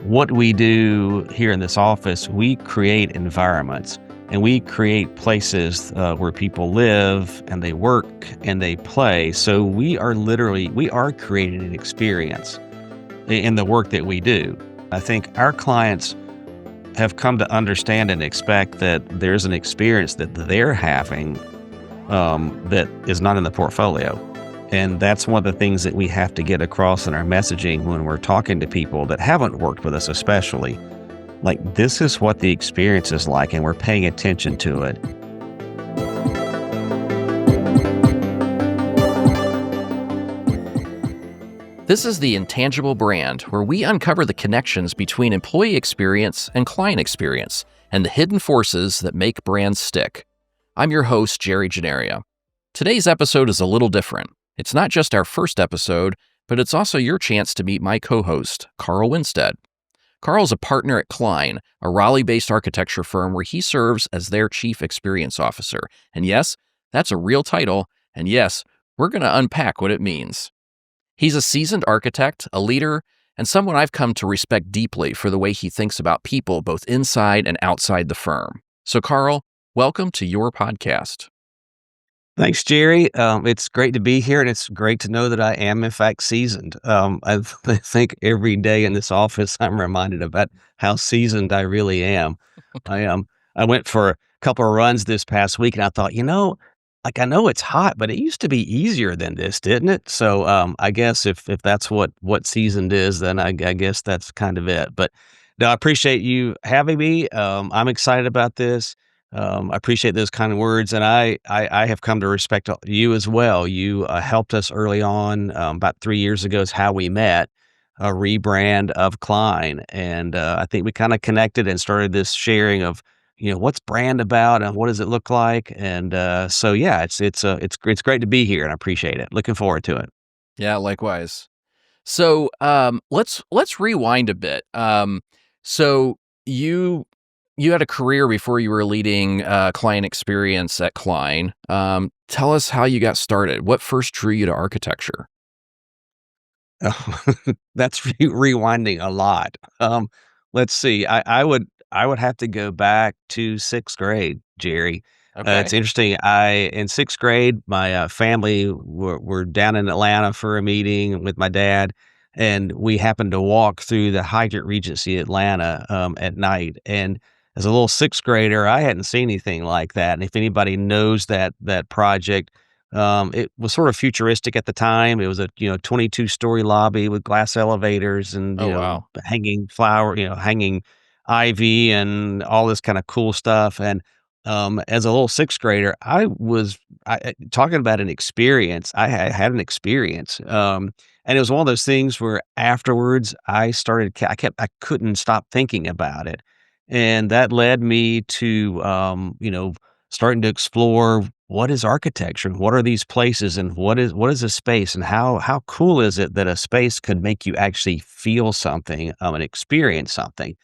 what we do here in this office, we create environments and we create places where people live and they work and they play. So we are creating an experience in the work that we do. I think our clients have come to understand and expect that there's an experience that they're having that is not in the portfolio. And that's one of the things that we have to get across in our messaging when we're talking to people that haven't worked with us, especially. Like, this is what the experience is like, and we're paying attention to it. This is the Intangible Brand, where we uncover the connections between employee experience and client experience, and the hidden forces that make brands stick. I'm your host, Jerry Gennaria. Today's episode is a little different. It's not just our first episode, but it's also your chance to meet my co-host, Carl Winstead. Carl's a partner at Cline, a Raleigh-based architecture firm where he serves as their Chief Experience Officer. And yes, that's a real title, and yes, we're going to unpack what it means. He's a seasoned architect, a leader, and someone I've come to respect deeply for the way he thinks about people both inside and outside the firm. So Carl, welcome to your podcast. Thanks, Jerry. It's great to be here, and it's great to know that I am, in fact, seasoned. I think every day in this office, I'm reminded about how seasoned I really am. I went for a couple of runs this past week, and I thought, I know it's hot, but it used to be easier than this, didn't it? So I guess if that's what seasoned is, then I guess that's kind of it. But no, I appreciate you having me. I'm excited about this. I appreciate those kind of words, and I have come to respect you as well. You helped us early on, about 3 years ago is how we met, a rebrand of Cline, and I think we kind of connected and started this sharing of, what's brand about and what does it look like, and so yeah, it's great to be here, and I appreciate it. Looking forward to it. Yeah, likewise. So let's rewind a bit. So you had a career before you were leading client experience at Cline. Tell us how you got started. What first drew you to architecture? That's rewinding a lot. Let's see. I would have to go back to sixth grade, Jerry. It's Okay. interesting. In sixth grade, my family were down in Atlanta for a meeting with my dad, and we happened to walk through the Hyatt Regency Atlanta at night. And as a little sixth grader, I hadn't seen anything like that. And if anybody knows that project, it was sort of futuristic at the time. It was a 22-story lobby with glass elevators and Oh, wow. hanging hanging ivy and all this kind of cool stuff. And as a little sixth grader, talking about an experience. I had an experience, and it was one of those things where afterwards I couldn't stop thinking about it, and that led me to starting to explore what is architecture and what are these places and what is a space and how cool is it that a space could make you actually feel something and experience something.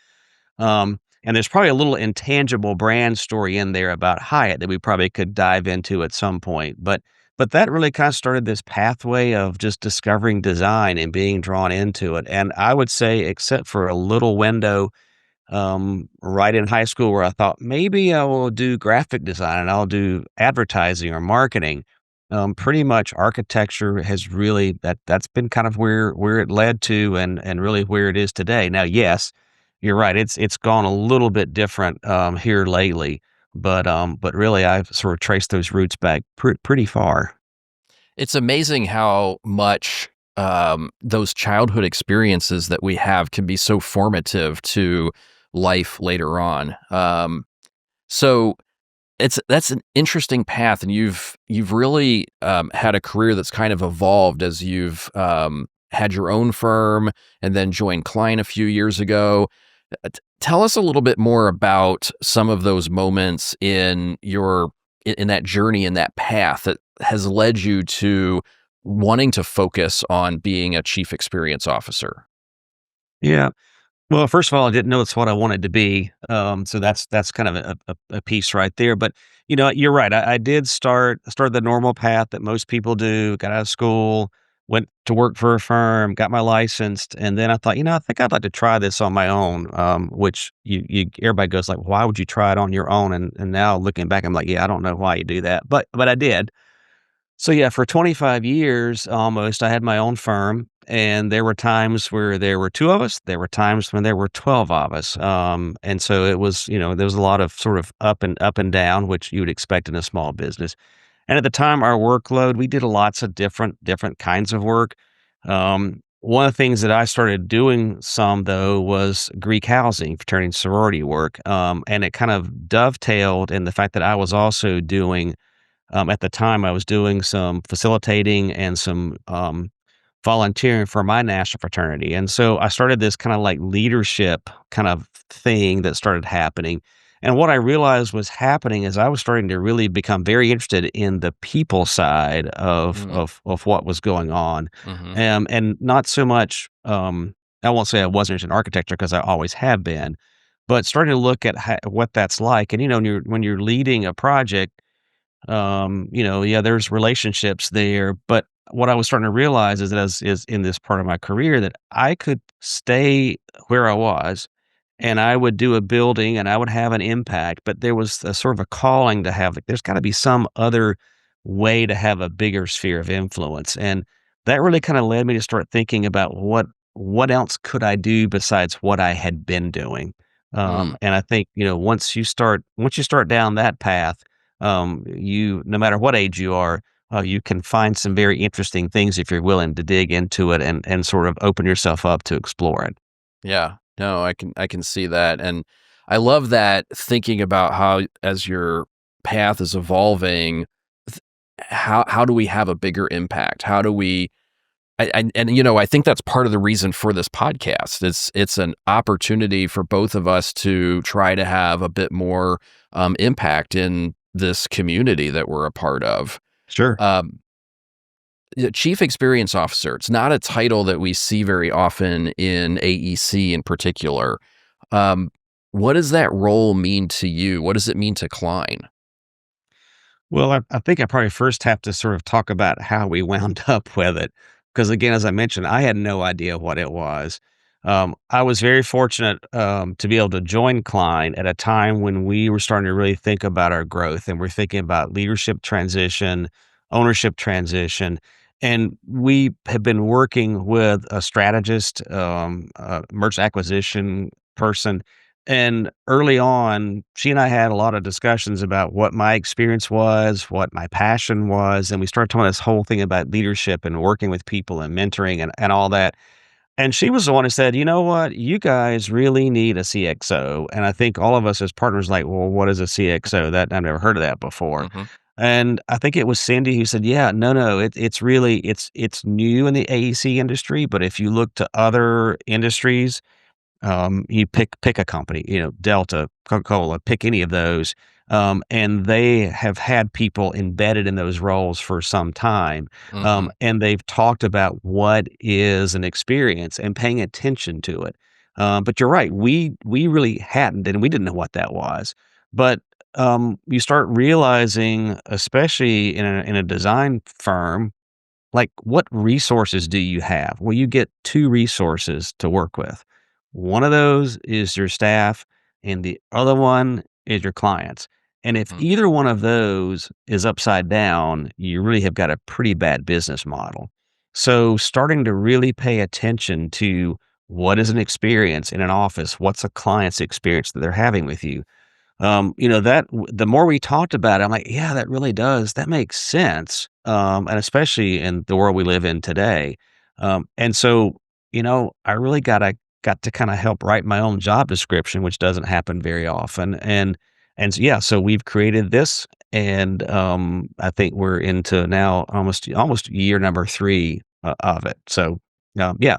And there's probably a little intangible brand story in there about Hyatt that we probably could dive into at some point. But that really kind of started this pathway of just discovering design and being drawn into it. And I would say, except for a little window right in high school where I thought maybe I will do graphic design and I'll do advertising or marketing. Pretty much architecture has really that's been kind of where it led to and really where it is today. Now, yes, you're right. It's gone a little bit different here lately, but really I've sort of traced those roots back pretty far. It's amazing how much those childhood experiences that we have can be so formative to life later on. So that's an interesting path, and you've really had a career that's kind of evolved as you've had your own firm and then joined Cline a few years ago. Tell us a little bit more about some of those moments in that journey, in that path that has led you to wanting to focus on being a chief experience officer. Yeah. Well, first of all, I didn't know it's what I wanted to be. So that's kind of a piece right there. But you're right. I started the normal path that most people do. Got out of school, went to work for a firm, got my licensed, and then I thought, I think I'd like to try this on my own. Which you everybody goes like, why would you try it on your own? And now looking back, I'm like, yeah, I don't know why you do that, but I did. So yeah, for 25 years almost, I had my own firm, and there were times where there were 2 of us, there were times when there were 12 of us. And so it was, there was a lot of sort of up and down, which you would expect in a small business. And at the time, our workload, we did lots of different kinds of work. One of the things that I started doing some though was Greek housing, fraternity and sorority work. And it kind of dovetailed in the fact that I was also doing at the time, I was doing some facilitating and some volunteering for my national fraternity. And so I started this kind of like leadership kind of thing that started happening. And what I realized was happening is I was starting to really become very interested in the people side of Mm, of what was going on, mhm. and not so much. I won't say I wasn't interested in architecture because I always have been, but starting to look at what that's like. And when you're leading a project, yeah, there's relationships there, but what I was starting to realize is that as is in this part of my career that I could stay where I was and I would do a building and I would have an impact, but there was a sort of a calling to have like there's got to be some other way to have a bigger sphere of influence. And that really kind of led me to start thinking about what else could I do besides what I had been doing. Mm, And I think, once you start down that path, you no matter what age you are, you can find some very interesting things if you're willing to dig into it and sort of open yourself up to explore it. yeah. No, I can see that, and I love that thinking about how as your path is evolving, th how do we have a bigger impact? How do we I think that's part of the reason for this podcast. It's an opportunity for both of us to try to have a bit more, impact in this community that we're a part of. Sure. Um, Chief Experience Officer, it's not a title that we see very often in AEC in particular. Um, what does that role mean to you? What does it mean to Klein? Well, I think I probably first have to sort of talk about how we wound up with it. Because again, as I mentioned, I had no idea what it was. I was very fortunate to be able to join Klein at a time when we were starting to really think about our growth and we're thinking about leadership transition, ownership transition. And we have been working with a strategist, merchant acquisition person, and early on, she and I had a lot of discussions about what my experience was, what my passion was, and we started talking this whole thing about leadership and working with people and mentoring and all that. And she was the one who said, "You know what? You guys really need a CXO." And I think all of us as partners like, "Well, what is a CXO? That I've never heard of that before." Mhm, And I think it was Cindy who said, "Yeah, no, it's really it's new in the AEC industry, but if you look to other industries, you pick a company, Delta, Coca-Cola, pick any of those, and they have had people embedded in those roles for some time, mhm, and they've talked about what is an experience and paying attention to it. But you're right, we really hadn't, and we didn't know what that was. But you start realizing, especially in a design firm, like, what resources do you have? Well, you get 2 resources to work with. One of those is your staff, and the other one is your clients. And if mhm, either one of those is upside down, you really have got a pretty bad business model. So, starting to really pay attention to what is an experience in an office, what's a client's experience that they're having with you, the more we talked about it, I'm like, "Yeah, that really does. That makes sense." And especially in the world we live in today. And so, I really got to kinda help write my own job description, which doesn't happen very often. And so, yeah, so we've created this, and, I think we're into now almost year number 3 of it. So, yeah,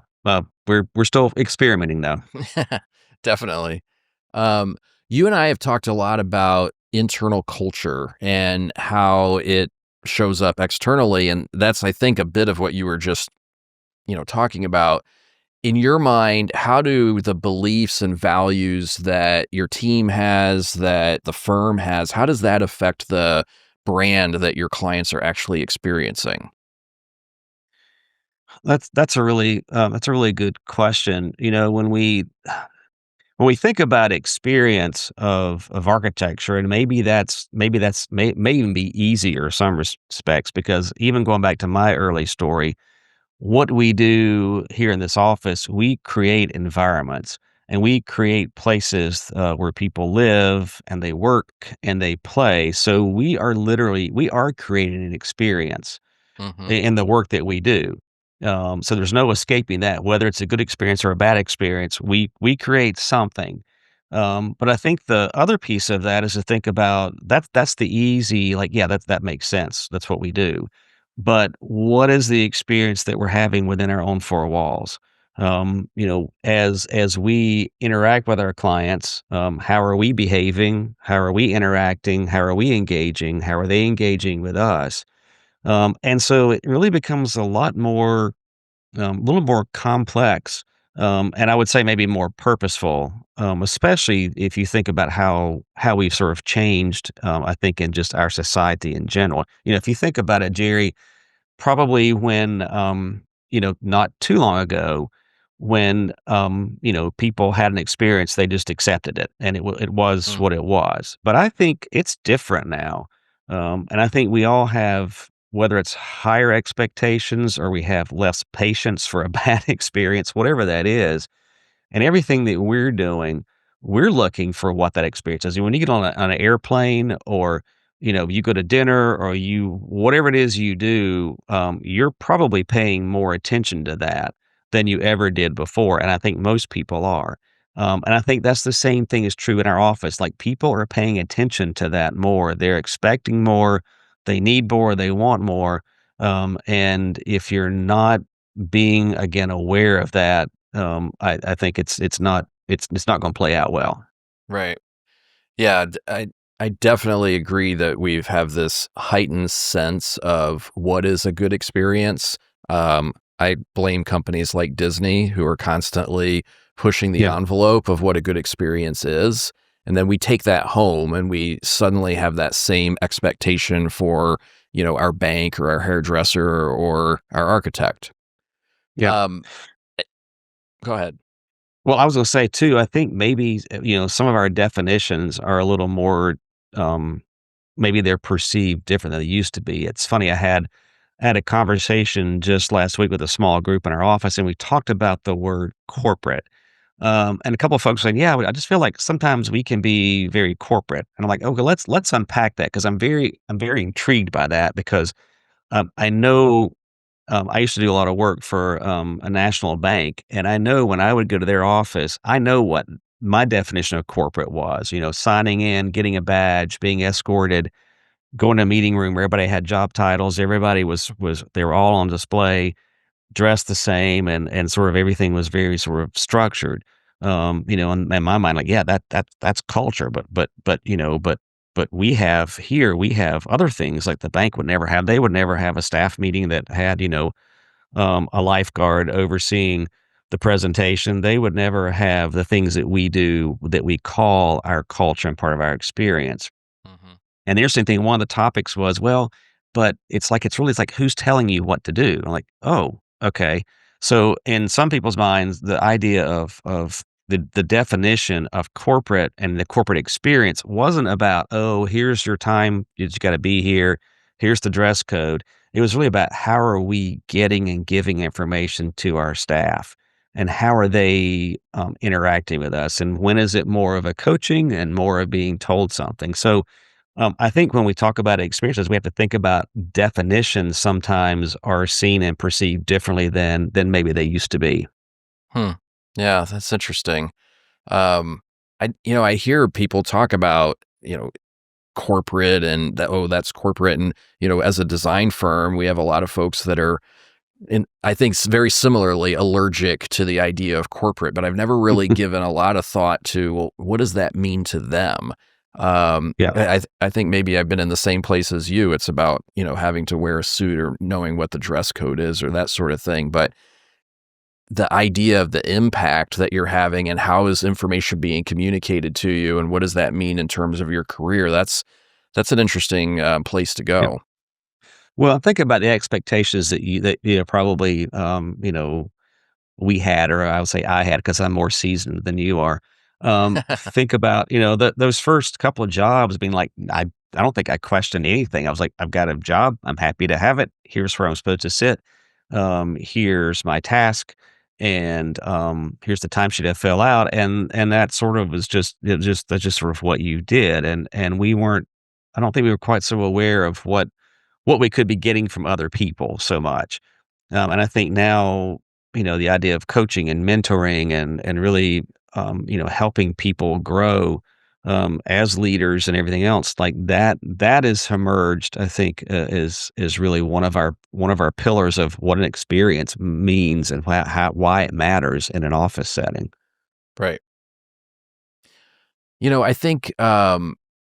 we're still experimenting though. definitely. Um, you and I have talked a lot about internal culture and how it shows up externally, and that's, I think, a bit of what you were just, talking about. In your mind, how do the beliefs and values that your team has, that the firm has, how does that affect the brand that your clients are actually experiencing? That's a really good question. You know, when we think about experience of architecture, and maybe that's may even be easier in some respects, because even going back to my early story, what we do here in this office, we create environments and we create places where people live and they work and they play. So we are creating an experience Hmm. in the work that we do. So there's no escaping that. Whether it's a good experience or a bad experience, we create something. But I think the other piece of that is to think about that's the easy, like, yeah, that makes sense. That's what we do. But what is the experience that we're having within our own four walls? As we interact with our clients, how are we behaving? How are we interacting? How are we engaging? How are they engaging with us? And so it really becomes a little more complex, and I would say maybe more purposeful, especially if you think about how we've sort of changed, I think, in just our society in general. If you think about it, Jerry, probably when, not too long ago, when, people had an experience, they just accepted it, and it was Mm. what it was. But I think it's different now, and I think we all have, whether it's higher expectations or we have less patience for a bad experience, whatever that is, and everything that we're doing, we're looking for what that experience is. When you get on an airplane, or, you go to dinner, or you whatever it is you do, you're probably paying more attention to that than you ever did before, and I think most people are. And I think that's the same thing is true in our office. Like, people are paying attention to that more. They're expecting more, they need more, they want more. And if you're not being, again, aware of that, I think it's not gonna play out well. Right. Yeah, I definitely agree that we've have this heightened sense of what is a good experience. I blame companies like Disney who are constantly pushing the Yeah, envelope of what a good experience is. And then we take that home and we suddenly have that same expectation for, our bank or our hairdresser or our architect. yeah. Um, eh, Go ahead. Well, I was gonna say too, I think maybe, some of our definitions are a little more, um, maybe they're perceived different than they used to be. It's funny, I had a conversation just last week with a small group in our office, and we talked about the word corporate. And a couple of folks saying, "Yeah, I just feel like sometimes we can be very corporate." And I'm like, "Okay, let's unpack that, because I'm very intrigued by that, because I know, I used to do a lot of work for, a national bank, and I know when I would go to their office, I know what my definition of corporate was, signing in, getting a badge, being escorted, going to a meeting room where everybody had job titles, everybody was they were all on display, dressed the same, and sort of everything was very sort of structured. In my mind, like, yeah, that's culture, but we have other things like the bank would never have. They would never have a staff meeting that had, a lifeguard overseeing the presentation. They would never have the things that we do that we call our culture and part of our experience. Hmm. And the interesting thing, one of the topics was, well, but it's like, who's telling you what to do? I'm like, oh, okay. So in some people's minds, the idea of the definition of corporate and the corporate experience wasn't about, oh, here's your time, you just got to be here. Here's the dress code. It was really about, how are we getting and giving information to our staff, and how are they interacting with us, and when is it more of a coaching and more of being told something. So I think when we talk about experiences, we have to think about definitions sometimes are seen and perceived differently than maybe they used to be. Hmm. Yeah, that's interesting. Um, I hear people talk about, corporate and that, oh, that's corporate. And, as a design firm, we have a lot of folks that are, and I think very similarly allergic to the idea of corporate, but I've never really given a lot of thought to, well, what does that mean to them? Yeah, I think maybe I've been in the same place as you. It's about, having to wear a suit or knowing what the dress code is or that sort of thing. But the idea of the impact that you're having and how is information being communicated to you and what does that mean in terms of your career, that's an interesting place to yeah. go. Well, think about the expectations that probably, we had, or I would say I had, because I'm more seasoned than you are. Think about, those first couple of jobs being like, I don't think I questioned anything. I was like, "I've got a job. I'm happy to have it. Here's where I'm supposed to sit. Here's my task, and, here's the timesheet I fill out." And that sort of was just it just that's just sort of what you did, and we weren't I don't think we were quite so aware of what we could be getting from other people so much. And I think now, the idea of coaching and mentoring and really, helping people grow, as leaders and everything else like that is emerged, I think, is really one of our pillars of what an experience means and why it matters in an office setting. Right. I think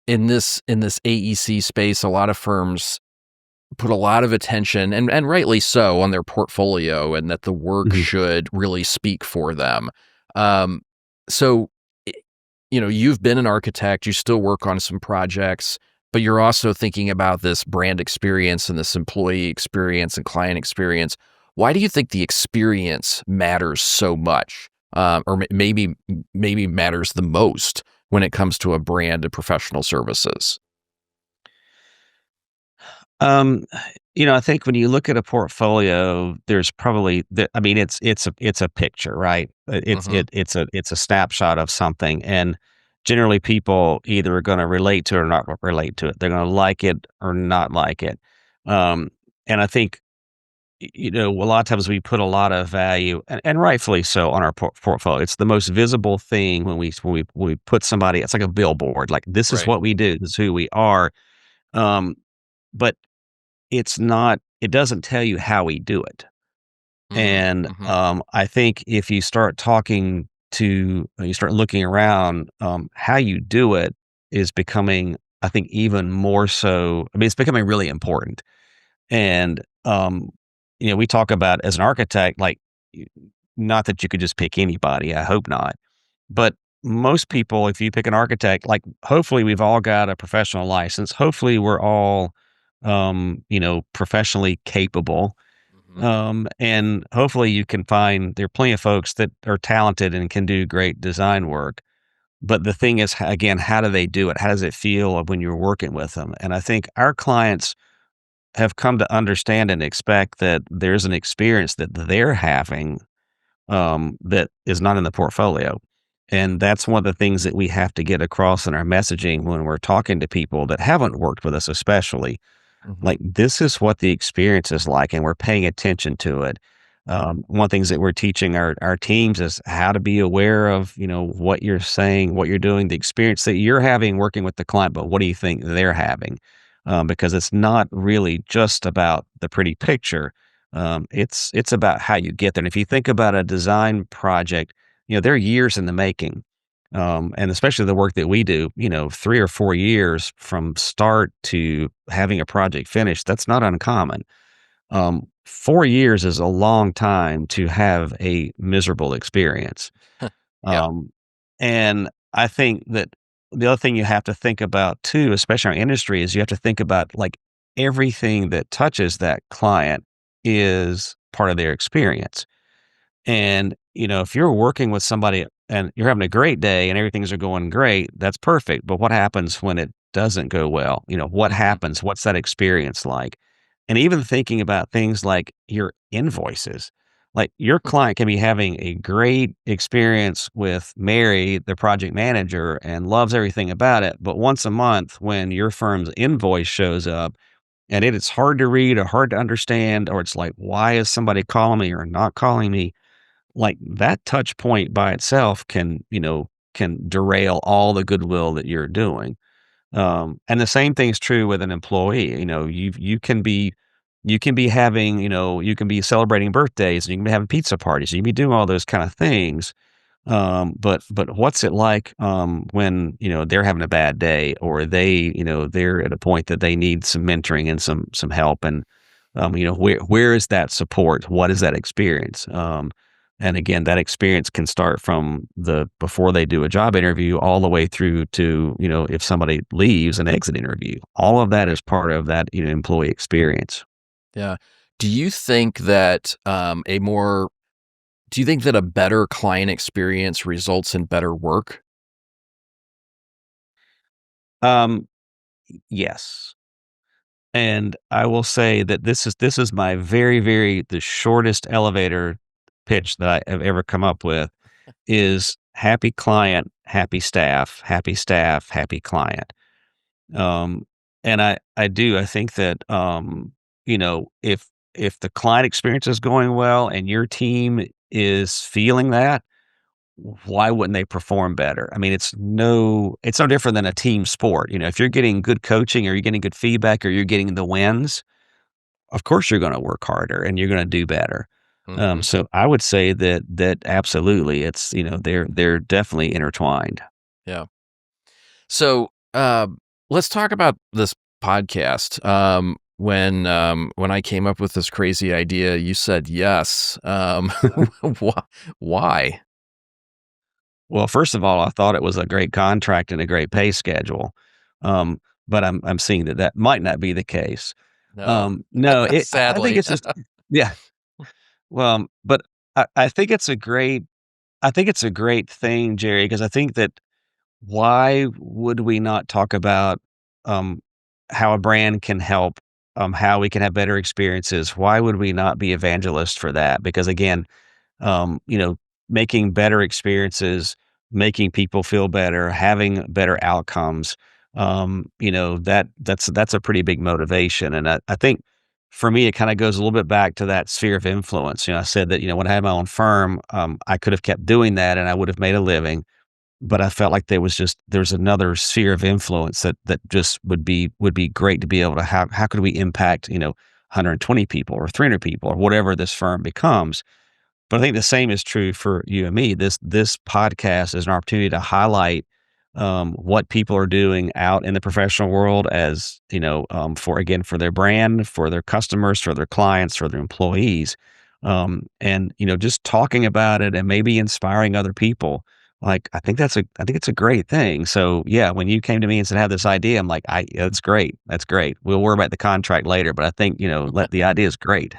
in this AEC space, a lot of firms put a lot of attention, and rightly so, on their portfolio, and that the work Mhm. should really speak for them. Um, so, i- you've been an architect, you still work on some projects, but you're also thinking about this brand experience and this employee experience and client experience. Why do you think the experience matters so much, or maybe matters the most when it comes to a brand of professional services? Um, I think when you look at a portfolio, there's probably I mean, it's a picture, right? Hmm. It's a snapshot of something, and generally, people either are going to relate to it or not relate to it. They're going to like it or not like it. Um, and I think a lot of times we put a lot of value, and rightfully so, on our portfolio. It's the most visible thing when we put somebody. It's like a billboard. Like, this is Right. what we do. This is who we are. Um, but it doesn't tell you how we do it. Hmm. And, Hmm. I think if you start looking around, how you do it is becoming, I think, even more so. I mean, it's becoming really important. And, we talk about, as an architect, like, y not that you could just pick anybody, I hope not. But most people, if you pick an architect, like, hopefully we've all got a professional license. Hopefully we're all, professionally capable. Hmm. And hopefully you can find there are plenty of folks that are talented and can do great design work. But the thing is, again, how do they do it? How does it feel when you're working with them? And I think our clients have come to understand and expect that there's an experience that they're having, that is not in the portfolio. And that's one of the things that we have to get across in our messaging when we're talking to people that haven't worked with us, especially. Hmm. Like, this is what the experience is like, and we're paying attention to it. One of the things that we're teaching our teams is how to be aware of, what you're saying, what you're doing, the experience that you're having working with the client, but what do you think they're having? Because it's not really just about the pretty picture. It's about how you get there. And if you think about a design project, they're years in the making. And especially the work that we do, 3 or 4 years from start to having a project finished, that's not uncommon. 4 years is a long time to have a miserable experience. Yeah. Um, and I think that the other thing you have to think about too, especially in our industry, is you have to think about, like, everything that touches that client is part of their experience. And, if you're working with somebody and you're having a great day and everything's are going great, that's perfect. But what happens when it doesn't go well? What Hmm. happens? What's that experience like? And even thinking about things like your invoices. Like, your client can be having a great experience with Mary, the project manager, and loves everything about it. But once a month, when your firm's invoice shows up and it is hard to read or hard to understand, or it's like, why is somebody calling me or not calling me? Like, that touch point by itself can derail all the goodwill that you're doing. And the same thing is true with an employee. You can be having, you can be celebrating birthdays, and you can be having pizza parties, you can be doing all those kind of things. But what's it like, when, they're having a bad day, or they're at a point that they need some mentoring and some help, and, where is that support? What is that experience? And again, that experience can start from the before they do a job interview all the way through to, if somebody leaves, an exit interview. All of that Right. is part of that, employee experience. Yeah. Do you think that do you think that a better client experience results in better work? Um, yes. And I will say that this is my very the shortest elevator pitch that I have ever come up with is happy client, happy staff, happy client. Um, and I think that, if the client experience is going well and your team is feeling that, why wouldn't they perform better? I mean, it's no different than a team sport. If you're getting good coaching or you're getting good feedback or you're getting the wins, of course you're gonna work harder and you're gonna do better. Mhm. So I would say that absolutely, they're definitely intertwined. Yeah. So, let's talk about this podcast. When I came up with this crazy idea, you said yes. Why? Well, first of all, I thought it was a great contract and a great pay schedule, but I'm seeing that might not be the case. No, No, I think sadly. it's just yeah, well, but I think it's a great thing, Jerry, because I think that why would we not talk about, um, how a brand can help, how we can have better experiences? Why would we not be evangelists for that? Because again, um, you know, making better experiences, making people feel better, having better outcomes, that's a pretty big motivation. And I think for me, it kind of goes a little bit back to that sphere of influence. I said that, when I had my own firm, I could have kept doing that and I would have made a living, but I felt like there's another sphere of influence that just would be great to be able to have. How could we impact, 120 people or 300 people or whatever this firm becomes? But I think the same is true for you and me. This podcast is an opportunity to highlight, what people are doing out in the professional world as, for their brand, for their customers, for their clients, for their employees. And, just talking about it and maybe inspiring other people. Like, I think it's a great thing. So yeah, when you came to me and said, have this idea, I'm like, that's great. That's great. We'll worry about the contract later. But I think, let the idea is great.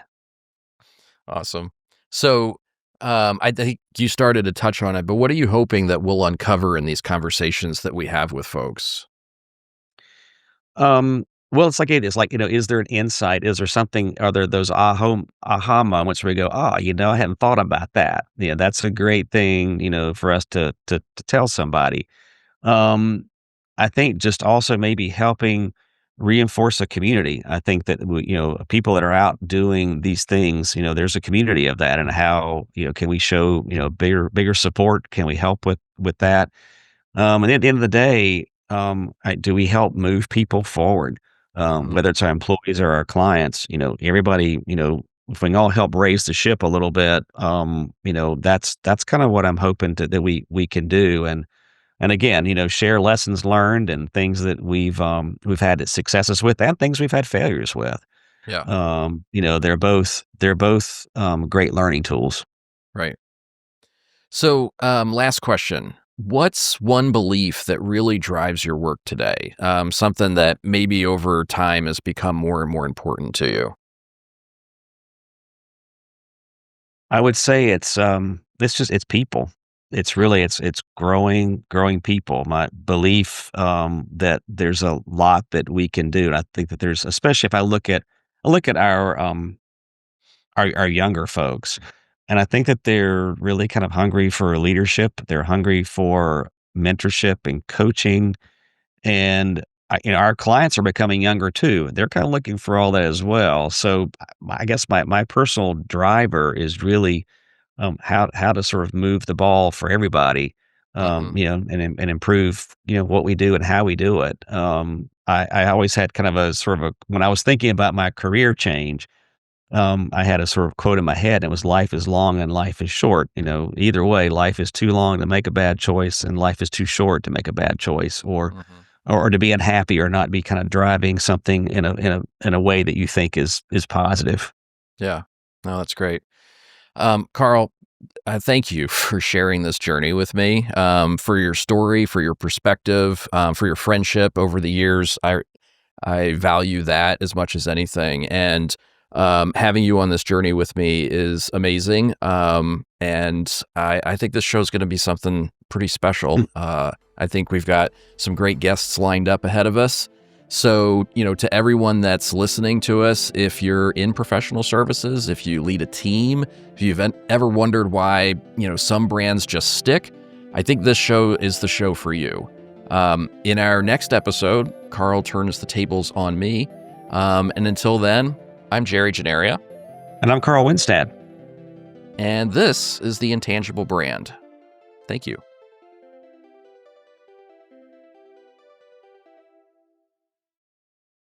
Awesome. So, I think you started to touch on it, but what are you hoping that we'll uncover in these conversations that we have with folks? Well, it's like it is like, is there an insight? Is there something? Are there those aha moments where we go, I hadn't thought about that. Yeah, that's a great thing, for us to tell somebody. Um, I think just also maybe helping reinforce a community. I think that people that are out doing these things, there's a community of that, and how can we show bigger support? Can we help with that? And at the end of the day, do we help move people forward? Mhm. Whether it's our employees or our clients, everybody, if we can all help raise the ship a little bit, that's kind of what I'm hoping that we can do. And again, share lessons learned and things that we've had successes with and things we've had failures with. Yeah, They're both great learning tools. right. So, last question. What's one belief that really drives your work today? Something that maybe over time has become more and more important to you? I would say it's people. It's really it's growing people. My belief, that there's a lot that we can do. And I think that there's, especially if I look at our younger folks, and I think that they're really kind of hungry for leadership. They're hungry for mentorship and coaching, and our clients are becoming younger too. They're kind of looking for all that as well. So I guess my personal driver is really, how to sort of move the ball for everybody, Mhm. and improve, what we do and how we do it. I always had kind of a sort of a when I was thinking about my career change, I had a sort of quote in my head. And it was, "Life is long and life is short." Either way, life is too long to make a bad choice, and life is too short to make a bad choice, or Mhm. or to be unhappy or not be kind of driving something in a way that you think is positive. Yeah. No, that's great. Carl, thank you for sharing this journey with me, for your story, for your perspective, for your friendship over the years. I value that as much as anything. And Having you on this journey with me is amazing. And I think this show is going to be something pretty special. I think we've got some great guests lined up ahead of us. So, to everyone that's listening to us, if you're in professional services, if you lead a team, if you've ever wondered why, some brands just stick, I think this show is the show for you. In our next episode, Carl turns the tables on me. And until then, I'm Jerry Gennaria. And I'm Carl Winstead. And this is the Intangible Brand. Thank you.